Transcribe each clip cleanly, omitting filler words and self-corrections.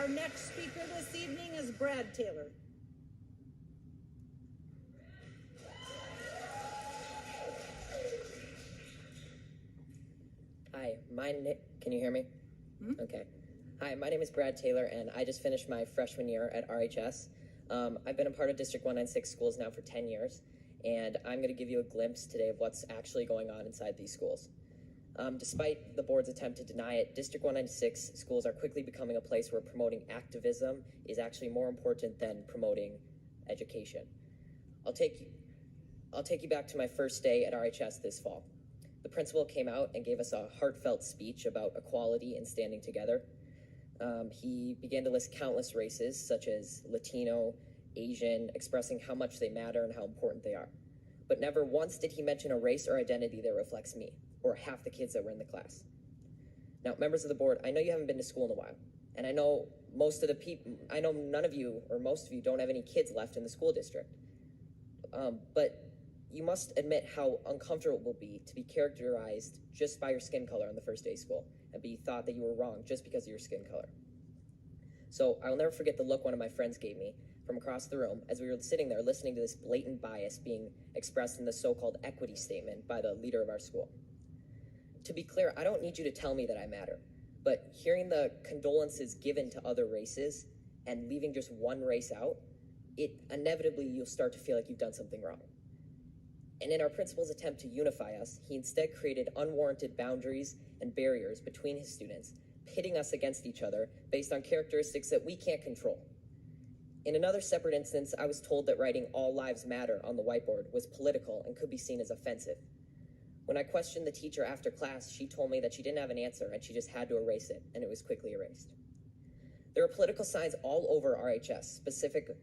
Our next speaker this evening is Brad Taylor. Hi, can you hear me? Okay. Hi, my name is Brad Taylor, and I just finished my freshman year at RHS. I've been a part of District 196 schools now for 10 years, and I'm going to give you a glimpse today of what's actually going on inside these schools. Despite the board's attempt to deny it, District 196 schools are quickly becoming a place where promoting activism is actually more important than promoting education. I'll take you back to my first day at RHS this fall. The principal came out and gave us a heartfelt speech about equality and standing together. He began to list countless races, such as Latino, Asian, expressing how much they matter and how important they are. But never once did he mention a race or identity that reflects me, or half the kids that were in the class. Now, members of the board, I know you haven't been to school in a while, and I know none of you, or most of you, don't have any kids left in the school district. But you must admit how uncomfortable it will be to be characterized just by your skin color on the first day of school and be thought that you were wrong just because of your skin color. So I will never forget the look one of my friends gave me from across the room as we were sitting there listening to this blatant bias being expressed in the so-called equity statement by the leader of our school. To be clear, I don't need you to tell me that I matter, but hearing the condolences given to other races and leaving just one race out, inevitably you'll start to feel like you've done something wrong. And in our principal's attempt to unify us, he instead created unwarranted boundaries and barriers between his students, pitting us against each other based on characteristics that we can't control. In another separate instance, I was told that writing "All Lives Matter" on the whiteboard was political and could be seen as offensive. When I questioned the teacher after class, she told me that she didn't have an answer and she just had to erase it, and it was quickly erased. There are political signs all over RHS,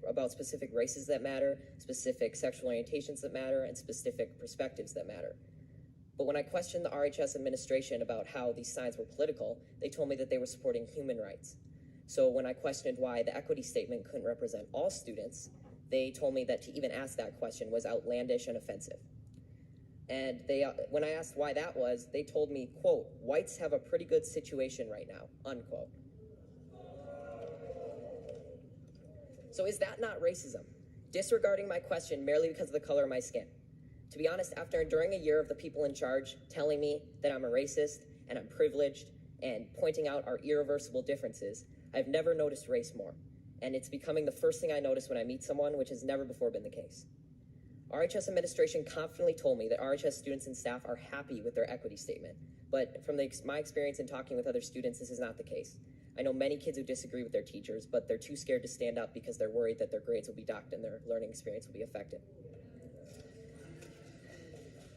about specific races that matter, specific sexual orientations that matter, and specific perspectives that matter. But when I questioned the RHS administration about how these signs were political, they told me that they were supporting human rights. So when I questioned why the equity statement couldn't represent all students, they told me that to even ask that question was outlandish and offensive. And when I asked why that was, they told me, quote, "Whites have a pretty good situation right now," unquote. So is that not racism? Disregarding my question merely because of the color of my skin? To be honest, after enduring a year of the people in charge telling me that I'm a racist and I'm privileged and pointing out our irreversible differences, I've never noticed race more. And it's becoming the first thing I notice when I meet someone, which has never before been the case. RHS administration confidently told me that RHS students and staff are happy with their equity statement. But from my experience in talking with other students, this is not the case. I know many kids who disagree with their teachers, but they're too scared to stand up because they're worried that their grades will be docked and their learning experience will be affected.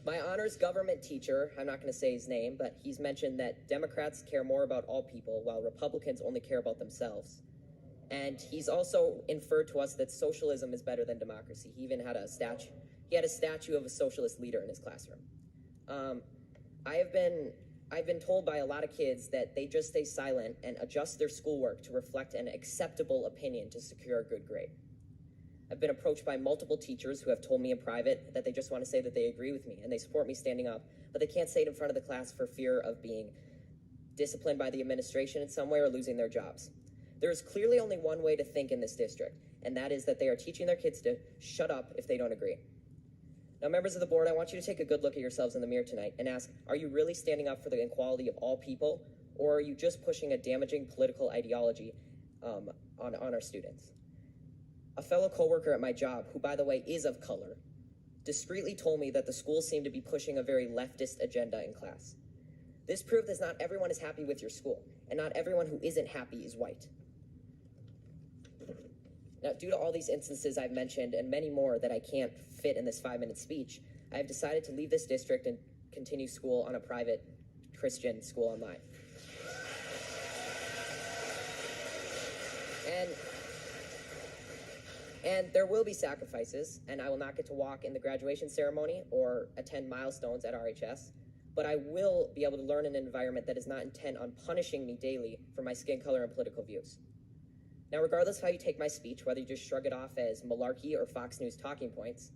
My honors government teacher, I'm not going to say his name, but he's mentioned that Democrats care more about all people while Republicans only care about themselves. And he's also inferred to us that socialism is better than democracy. He even had a statue. He had a statue of a socialist leader in his classroom. I've been told by a lot of kids that they just stay silent and adjust their schoolwork to reflect an acceptable opinion to secure a good grade. I've been approached by multiple teachers who have told me in private that they just want to say that they agree with me and they support me standing up, but they can't say it in front of the class for fear of being disciplined by the administration in some way or losing their jobs. There is clearly only one way to think in this district, and that is that they are teaching their kids to shut up if they don't agree. Now, members of the board, I want you to take a good look at yourselves in the mirror tonight and ask, are you really standing up for the equality of all people, or are you just pushing a damaging political ideology on our students? A fellow coworker at my job, who by the way is of color, discreetly told me that the school seemed to be pushing a very leftist agenda in class. This proved that not everyone is happy with your school, and not everyone who isn't happy is white. Now, due to all these instances I've mentioned and many more that I can't fit in this 5-minute speech, I have decided to leave this district and continue school on a private Christian school online. And there will be sacrifices, and I will not get to walk in the graduation ceremony or attend milestones at RHS, but I will be able to learn in an environment that is not intent on punishing me daily for my skin color and political views. Now, regardless of how you take my speech, whether you just shrug it off as malarkey or Fox News talking points,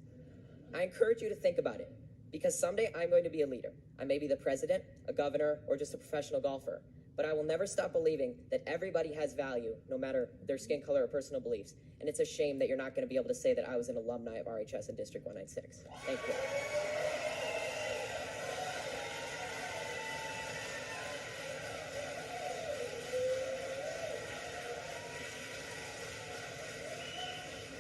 I encourage you to think about it, because someday I'm going to be a leader. I may be the president, a governor, or just a professional golfer, but I will never stop believing that everybody has value, no matter their skin color or personal beliefs. And it's a shame that you're not going to be able to say that I was an alumni of RHS in District 196. Thank you.